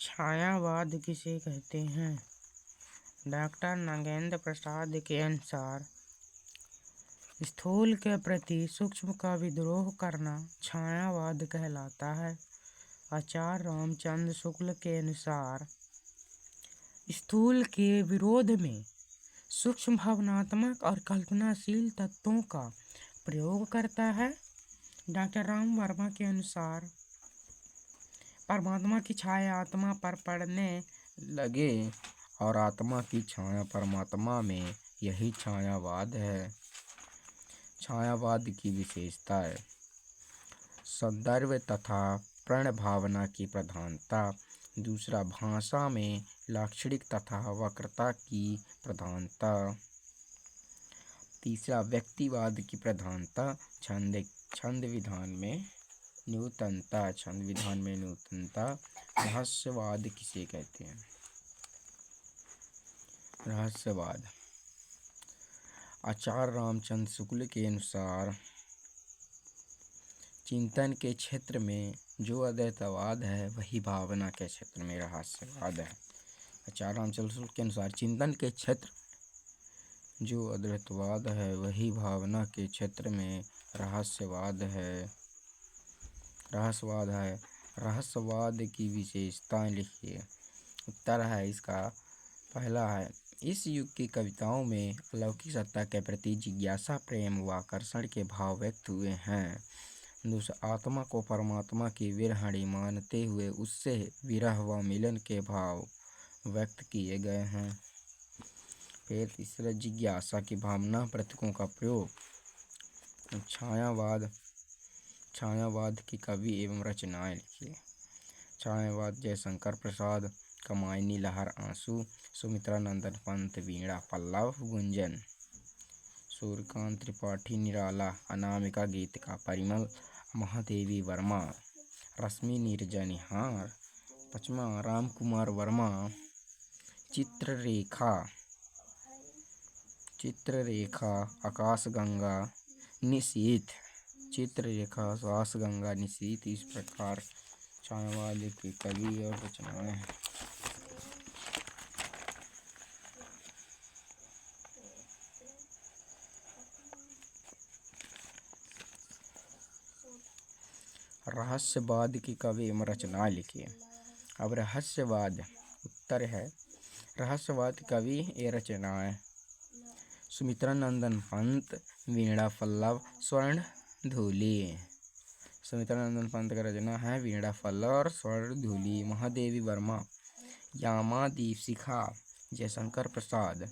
छायावाद किसे कहते हैं? डॉक्टर नागेंद्र प्रसाद के अनुसार स्थूल के प्रति सूक्ष्म का विद्रोह करना छायावाद कहलाता है। आचार्य रामचंद्र शुक्ल के अनुसार स्थूल के विरोध में सूक्ष्म भावनात्मक और कल्पनाशील तत्वों का प्रयोग करता है। डॉक्टर राम वर्मा के अनुसार परमात्मा की छाया आत्मा पर पड़ने लगे और आत्मा की छाया परमात्मा में, यही छायावाद है। छायावाद की विशेषताएं: सौंदर्य तथा प्रण भावना की प्रधानता। दूसरा, भाषा में लाक्षणिक तथा वक्रता की प्रधानता। तीसरा, व्यक्तिवाद की प्रधानता। छंद विधान में नूतनता। रहस्यवाद किसे कहते हैं? रहस्यवाद आचार्य रामचंद्र शुक्ल के अनुसार चिंतन के क्षेत्र में जो अद्वैतवाद है वही भावना के क्षेत्र में रहस्यवाद है। आचार्य रामचंद्र शुक्ल के अनुसार चिंतन के क्षेत्र जो अद्वैतवाद है वही भावना के क्षेत्र में रहस्यवाद है। रहस्यवाद की विशेषताएं लिखिए। उत्तर है इसका। पहला है, इस युग की कविताओं में अलौकिक सत्ता के प्रति जिज्ञासा, प्रेम व आकर्षण के भाव व्यक्त हुए हैं। दूसरा, आत्मा को परमात्मा की विरहणी मानते हुए उससे विरह व मिलन के भाव व्यक्त किए गए हैं। फिर तीसरा, जिज्ञासा की भावना, प्रतीकों का प्रयोग। छायावाद की कवि एवं रचनाएं लिखिए। छायावाद जयशंकर प्रसाद, कामायनी लहर आंसू, सुमित्रा नंदन पंत वीणा पल्लव गुंजन, सूर्यकांत त्रिपाठी निराला, अनामिका गीत का परिमल, महादेवी वर्मा, रश्मि निर्जनिहार, पचमा राम कुमार वर्मा, चित्ररेखा आकाशगंगा निशीथ। इस प्रकार छायावाद के कवि और रचनाएं हैं। रहस्यवाद की कवि एवं रचनाएं लिखिए। अब रहस्यवाद, उत्तर है रहस्यवाद कवि ए रचनाएं: सुमित्रा नंदन पंत, वीणा पल्लव, स्वर्ण धूलि। सुमित्रा नंदन पंत का रचना है वीणा पल्लव और स्वर्ण धूलि। महादेवी वर्मा, यामा दीप शिखा। जयशंकर प्रसाद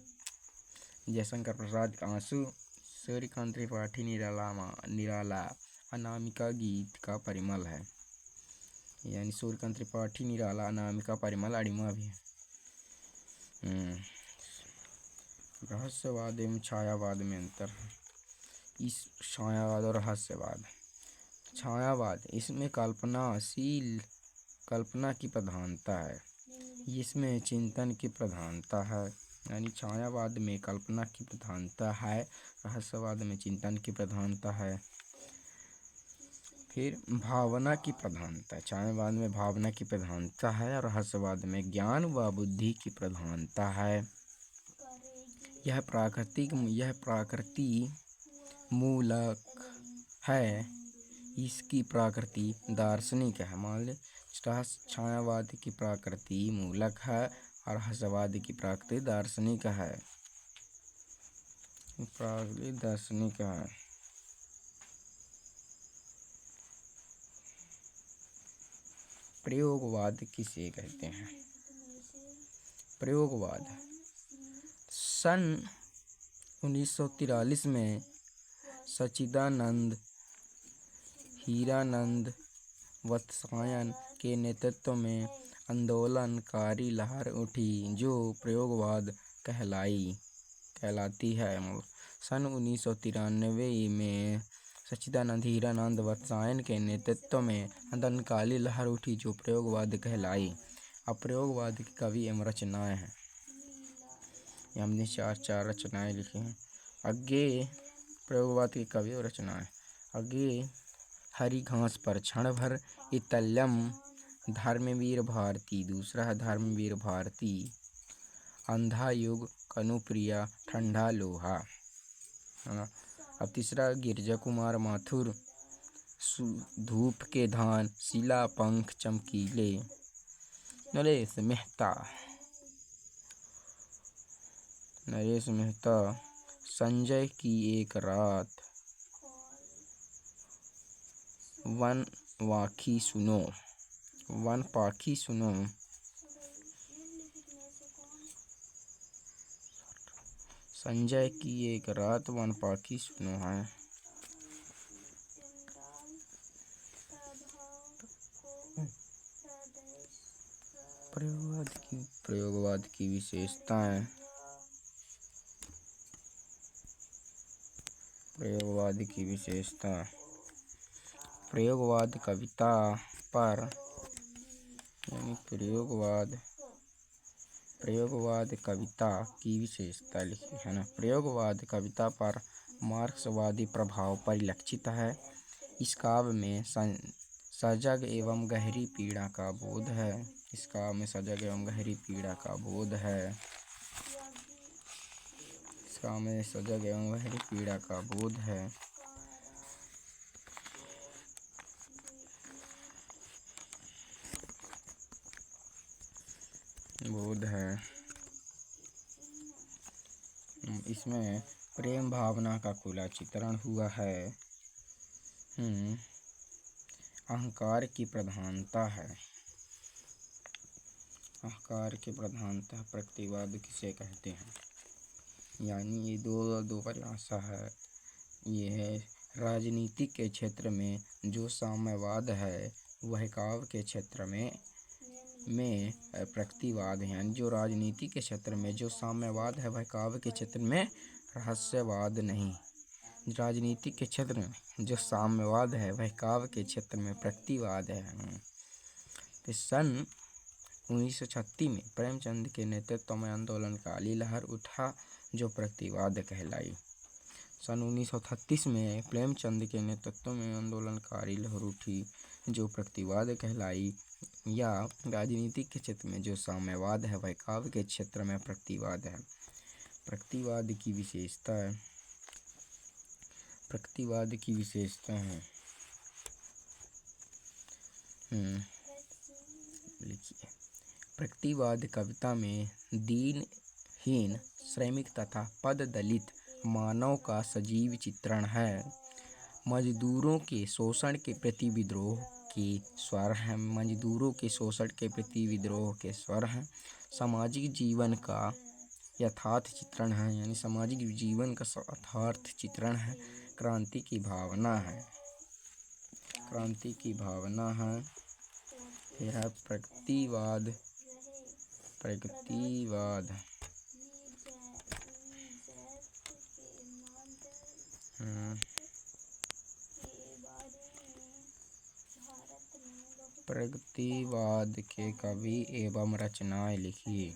आंसू। सूर्यकांत त्रिपाठी निराला, अनामिका गीत का परिमल है। यानी सूर्यकांत त्रिपाठी निराला, अनामिका परिमल अणिमा भी है। रहस्यवाद एवं छायावाद में अंतर है। इस छायावाद और रहस्यवाद। छायावाद, इसमें कल्पना की प्रधानता है, इसमें चिंतन की प्रधानता है। यानी छायावाद में कल्पना की प्रधानता है, रहस्यवाद में चिंतन की प्रधानता है। फिर भावना की प्रधानता। छायावाद में भावना की प्रधानता है और रहस्यवाद में ज्ञान व बुद्धि की प्रधानता है। यह प्रकृति मूलक है, इसकी प्रकृति दार्शनिक है। मान ले, छायावाद की प्रकृति मूलक है और रहस्यवाद की प्रकृति दार्शनिक है। प्रयोगवाद किसे कहते हैं? प्रयोगवाद सन 1943 में सच्चिदानंद हीरानंद वत्सायन के नेतृत्व में आंदोलनकारी लहर उठी जो प्रयोगवाद कहलाती है। सन 1993 में सच्चिदानंद हीरानंद वत्सायन के नेतृत्व में आंदोलनकारी लहर उठी जो प्रयोगवाद कहलाई। अब प्रयोगवाद की कवि एवं रचनाएं हैं। हमने चार रचनाएं लिखी हैं। आगे प्रयोगवाद की कवि और रचनाएं। आगे हरी घास पर क्षण भर इतल्यम धर्मवीर भारती, दूसरा है धर्मवीर भारती। अंधा युग, कनुप्रिया, ठंडा लोहा, है ना। अब तीसरा गिरजा कुमार माथुर, धूप के धान, शिला पंख चमकीले। नरेश मेहता, नरेश मेहता, संजय की एक रात, वन पाखी सुनो, वन पाखी सुनो। संजय की एक रात, वन पाखी सुनो है। प्रयोगवाद की विशेषताएं। प्रयोगवाद की विशेषता। प्रयोगवाद कविता पर, यानी प्रयोगवाद कविता की विशेषता लिखी है ना। प्रयोगवाद कविता पर मार्क्सवादी प्रभाव परिलक्षित है। इस काव्य में सजग एवं गहरी पीड़ा का बोध है। इस काव्य में सजग एवं गहरी पीड़ा का बोध है। इस काव्य में सजग एवं गहरी पीड़ा का बोध है। इसमें प्रेम भावना का खुला चित्रण हुआ है। अहंकार की प्रधानता है। अहंकार की प्रधानता प्रगतिवाद किसे कहते हैं, यानी ये दो परिभाषा है। ये है राजनीति के क्षेत्र में जो साम्यवाद है वह काव्य के क्षेत्र में प्रगतिवाद है। यानी जो राजनीति के क्षेत्र में जो साम्यवाद है वह काव्य के क्षेत्र में रहस्यवाद नहीं। राजनीति के क्षेत्र में जो साम्यवाद है वह काव्य के क्षेत्र में प्रगतिवाद है। तो सन 1936 में प्रेमचंद के नेतृत्व में आंदोलनकाली लहर उठा जो प्रगतिवाद कहलाई। सन 1936 में प्रेमचंद के नेतृत्व में आंदोलनकारी लहर उठी जो प्रगतिवाद कहलाई। या राजनीति के क्षेत्र में जो साम्यवाद है वह काव्य के क्षेत्र में प्रगतिवाद है। प्रगतिवाद की विशेषता है। प्रगतिवाद की विशेषता है, लिखिए। प्रगतिवाद कविता में दीनहीन, श्रमिक तथा पद दलित मानव का सजीव चित्रण है। मजदूरों के शोषण के प्रति विद्रोह के स्वर हैं। मजदूरों के शोषण के प्रति विद्रोह के स्वर हैं। सामाजिक जीवन का यथार्थ चित्रण है, यानी सामाजिक जीवन का यथार्थ चित्रण है। क्रांति की भावना है। क्रांति की भावना है। यह प्रगतिवाद। प्रगतिवाद प्रगतिवाद के कवि एवं रचनाएं लिखिए।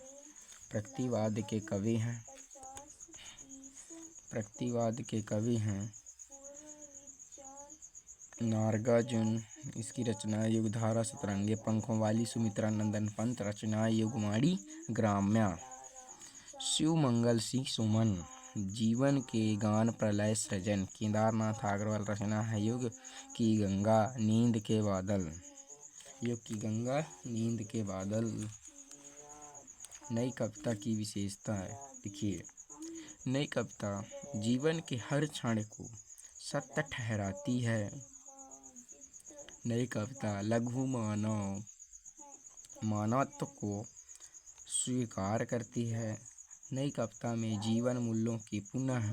प्रगतिवाद के कवि हैं। प्रगतिवाद के कवि हैं नागार्जुन। इसकी रचना युगधारा, सतरंगे पंखों वाली, सुमित्रा नंदन पंत। रचना युगवाणी ग्राम्या। शिवमंगल सिंह सुमन। जीवन के गान, प्रलय सृजन। केदारनाथ अग्रवाल। रचना है युग की गंगा, नींद के बादल। युग की गंगा, नींद के बादल। नई कविता की विशेषता है, देखिए। नई कविता जीवन के हर क्षण को सत्य ठहराती है। नई कविता लघु मानवत्व को स्वीकार करती है। नई कविता में जीवन मूल्यों की पुनः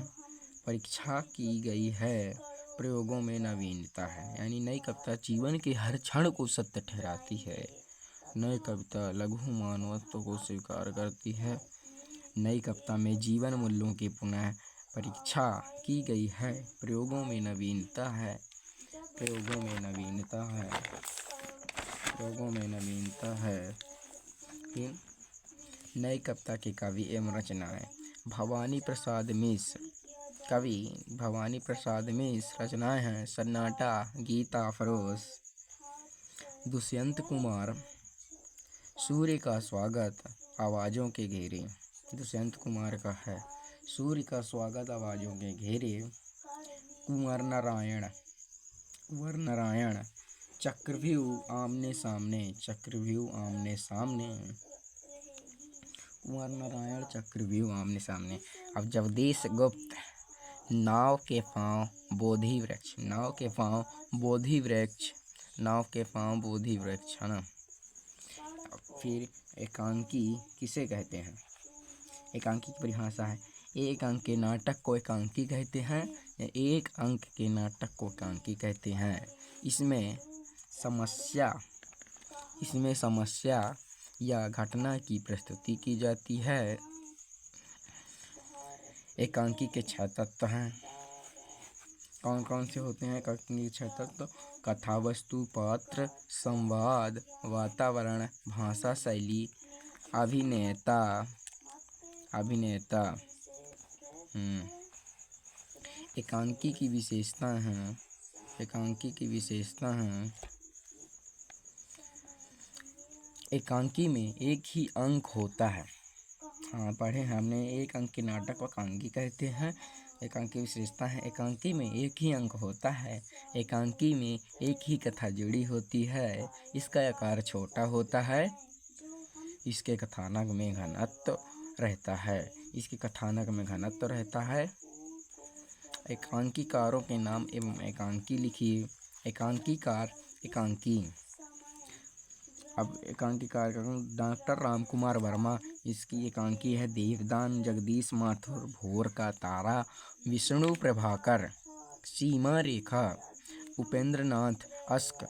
परीक्षा की गई है। प्रयोगों में नवीनता है, यानी नई कविता जीवन के हर क्षण को सत्य ठहराती है। नई कविता लघु मानवत्व को स्वीकार करती है। नई कविता में जीवन मूल्यों की पुनः परीक्षा की गई है। प्रयोगों में नवीनता है। प्रयोगों में नवीनता है। प्रयोगों में नवीनता है। नई कविता के कवि एवं रचनाएं। भवानी प्रसाद मिश्र। कवि भवानी प्रसाद मिश्र। रचनाएं हैं सन्नाटा, गीता फरोश। दुष्यंत कुमार। सूर्य का स्वागत आवाज़ों के घेरे। दुष्यंत कुमार का है सूर्य का स्वागत आवाज़ों के घेरे। कुंवर नारायण। कुंवर नारायण। चक्रव्यूह आमने सामने। चक्रव्यूह आमने सामने। कुंवर नारायण चक्रव्यूह आमने सामने। अब जगदीश गुप्त। नाव के पांव बोधि वृक्ष। नाव के पांव बोधि वृक्ष। नाव के पांव बोधि वृक्ष, है ना। फिर एकांकी किसे कहते हैं? एकांकी की परिभाषा है, एक अंक के नाटक को एकांकी कहते हैं या एक अंक के नाटक को एकांकी कहते हैं। इसमें समस्या या घटना की प्रस्तुति की जाती है। एकांकी के 6 तत्व हैं। कौन कौन से होते हैं एकांकी के 6 तत्व? कथा वस्तु, पात्र, संवाद, वातावरण, भाषा शैली, अभिनेता। एकांकी की विशेषता हैं। एकांकी में एक ही अंक होता है। हाँ, पढ़े हमने। एक अंक के नाटक को एकांकी कहते हैं। एकांकी विशेषता है, एकांकी में एक ही अंक होता है। एकांकी में एक ही कथा जुड़ी होती है। इसका आकार छोटा होता है। इसके कथानक में घनत्व रहता है। एकांकीकारों के नाम एवं एकांकी लिखिए। एकांकीकार, एकांकी। अब एकांकीकार का डॉक्टर राम कुमार वर्मा। इसकी एकांकी है देवदान। जगदीश माथुर। भोर का तारा। विष्णु प्रभाकर। सीमा रेखा। उपेंद्र नाथ अश्क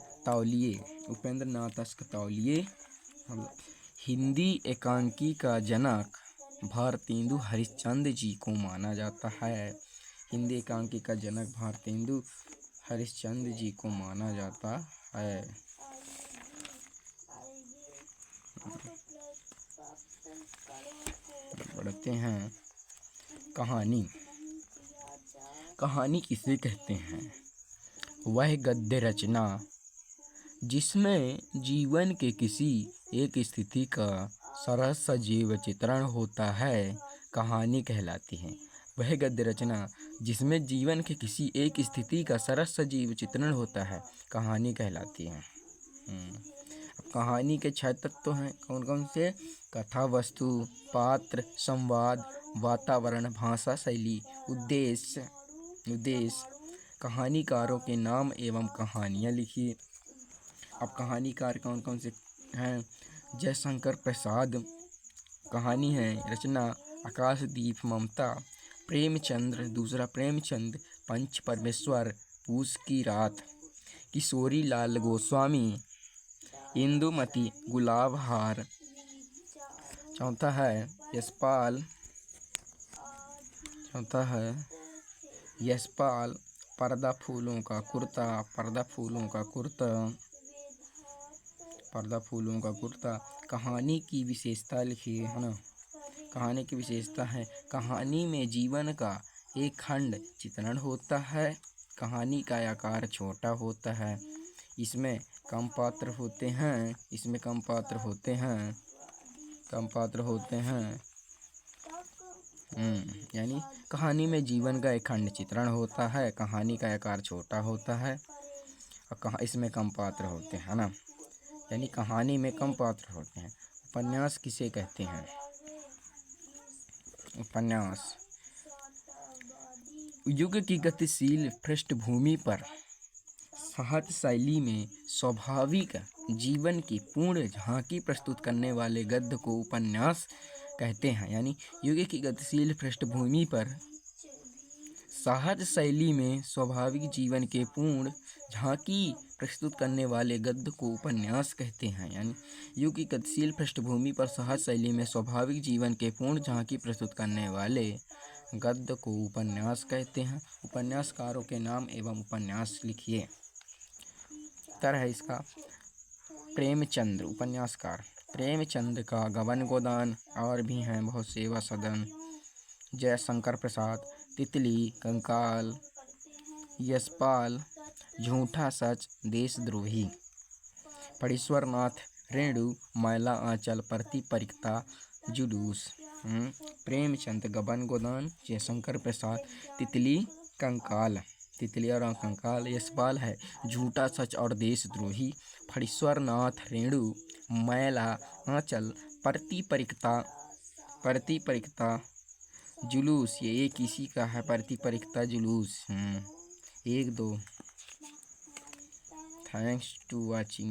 तौलिये। हिंदी एकांकी का जनक भारतेंदु हरिश्चंद्र जी को माना जाता है। हिंदी एकांकी का जनक भारतेंदु हरिश्चंद्र जी को माना जाता है। पढ़ते हैं कहानी। कहानी किसे कहते हैं? वह गद्य रचना जिसमें जीवन के किसी एक स्थिति का सरस सजीव चित्रण होता है, कहानी कहलाती है। वह गद्य रचना जिसमें जीवन के किसी एक स्थिति का सरस सजीव चित्रण होता है, कहानी कहलाती है। अब कहानी के 6 तत्व हैं। कौन कौन से? कथा वस्तु, पात्र, संवाद, वातावरण, भाषा शैली, उद्देश्य। कहानीकारों के नाम एवं कहानियाँ लिखिए। अब कहानीकार कौन कौन से हैं? जयशंकर प्रसाद। कहानी है रचना आकाशदीप ममता। प्रेमचंद्र। दूसरा प्रेमचंद। पंच परमेश्वर। पूस की रात। किशोरी लाल गोस्वामी। इंदुमती। गुलाब हार। चौथा है यशपाल। पर्दा फूलों का कुर्ता। कहानी की विशेषता लिखिए, है ना। कहानी की विशेषता है, कहानी में जीवन का एक खंड चित्रण होता है। कहानी का आकार छोटा होता है। इसमें कम पात्र होते हैं। यानी कहानी में जीवन का एक खंड चित्रण होता है। कहानी का आकार छोटा होता है और इसमें कम पात्र होते हैं, ना। यानी कहानी में कम पात्र होते हैं। उपन्यास किसे कहते हैं? उपन्यास युग की गतिशील पृष्ठभूमि पर सहज शैली में स्वाभाविक जीवन की पूर्ण झांकी प्रस्तुत करने वाले गद्य को उपन्यास कहते हैं। यानी युग की गतिशील पृष्ठभूमि पर सहज शैली में स्वाभाविक जीवन के पूर्ण झांकी प्रस्तुत करने वाले गद्य को उपन्यास कहते हैं। यानी युग की गतिशील पृष्ठभूमि पर सहज शैली में स्वाभाविक जीवन के पूर्ण झांकी प्रस्तुत करने वाले गद्य को उपन्यास कहते हैं। उपन्यासकारों के नाम एवं उपन्यास लिखिए। उत्तर है इसका प्रेमचंद्र। उपन्यासकार प्रेमचंद्र का गबन गोदान और भी हैं बहुत। सेवा सदन। जयशंकर प्रसाद तितली, कंकाल। यशपाल झूठा सच, देशद्रोही। फणीश्वरनाथ, रेणु, मैला आंचल, प्रतिपरिक्ता, जुलूस। प्रेमचंद, गबन गोदान, जयशंकर प्रसाद, तितली कंकाल। तितली और कंकाल। यशपाल है झूठा, सच और देशद्रोही। फणीश्वरनाथ, रेणु, मैला आंचल, प्रतिपरिक्ता, जुलूस। ये एक इसी का है, प्रतिपरिक्ता जुलूस। 1-2। Thanks to watching.